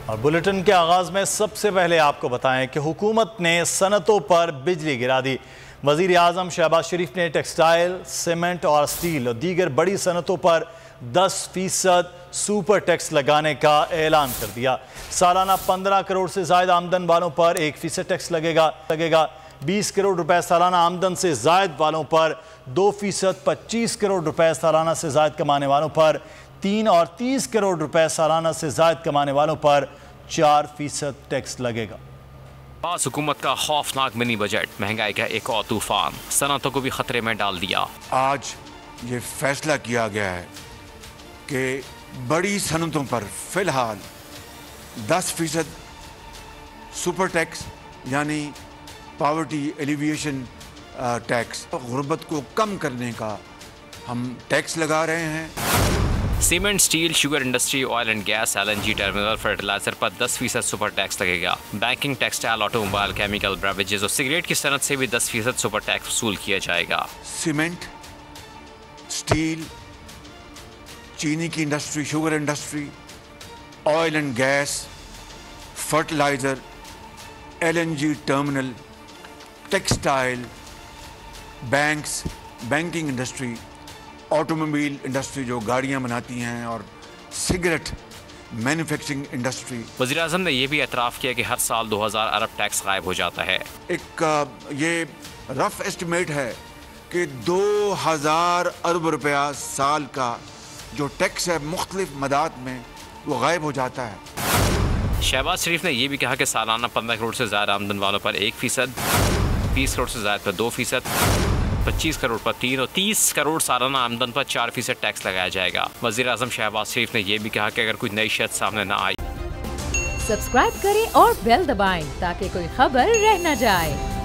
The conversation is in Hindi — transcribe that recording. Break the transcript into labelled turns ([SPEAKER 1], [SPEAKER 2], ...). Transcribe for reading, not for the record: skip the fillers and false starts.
[SPEAKER 1] और बुलेटिन के आगाज में सबसे पहले आपको बताएं कि हुकूमत ने सनतों पर बिजली गिरा दी। वजीर आजम शहबाज शरीफ ने टेक्सटाइल, सीमेंट और स्टील और दीगर बड़ी सनतों पर 10% सुपर टैक्स लगाने का ऐलान कर दिया। सालाना 15 करोड़ से ज्यादा आमदन वालों पर 1% टैक्स लगेगा। 20 करोड़ रुपए सालाना आमदन से जायद वालों पर 2%, 25 करोड़ रुपए सालाना से जायद कमाने वालों पर 3 और 30 करोड़ रुपए सालाना से जायद कमाने वालों पर 4% टैक्स लगेगा।
[SPEAKER 2] पास हुकूमत का खौफनाक मिनी बजट, महंगाई का एक और तूफान सनतों को भी खतरे में डाल दिया।
[SPEAKER 3] आज ये फैसला किया गया है कि बड़ी सनतों पर फिलहाल 10% सुपर टैक्स यानी पॉवर्टी एलिविएशन टैक्स, गुर्बत को कम करने का हम टैक्स लगा रहे हैं।
[SPEAKER 2] Cement, steel, sugar industry, oil and gas, LNG terminal, fertiliser पर 10% सुपर टैक्स लगेगा। Banking, textile, automobile, chemical, beverages और सिगरेट की सनत से भी 10% सुपर टैक्स वसूल किया जाएगा।
[SPEAKER 3] सीमेंट, स्टील, चीनी की industry, sugar industry, oil and gas, fertiliser, LNG terminal, textile, banks, banking industry, automobile industry जो गाड़ियां बनाती हैं, और सिगरेट मैन्युफैक्चरिंग इंडस्ट्री।
[SPEAKER 2] वज़ीर आज़म ने यह भी एतराफ़ किया कि हर साल 2000 अरब टैक्स गायब हो जाता है।
[SPEAKER 3] एक ये रफ एस्टिमेट है कि 2000 अरब रुपया साल का जो टैक्स है मुख्तलिफ मदाद में वो गायब हो जाता है।
[SPEAKER 2] शहबाज शरीफ ने यह भी कहा कि सालाना 15 करोड़ से ज़्यादा आमदन वालों पर 1%, 20 करोड़ से ज़्यादा पर 2%, 25 करोड़ पर 3 और 30 करोड़ सालाना आमदन पर 4% टैक्स लगाया जाएगा। वज़ीर आज़म शहबाज शरीफ ने यह भी कहा कि अगर कोई नई शर्त सामने न आई,
[SPEAKER 4] सब्सक्राइब करें और बेल दबाएं ताकि कोई खबर रह न जाए।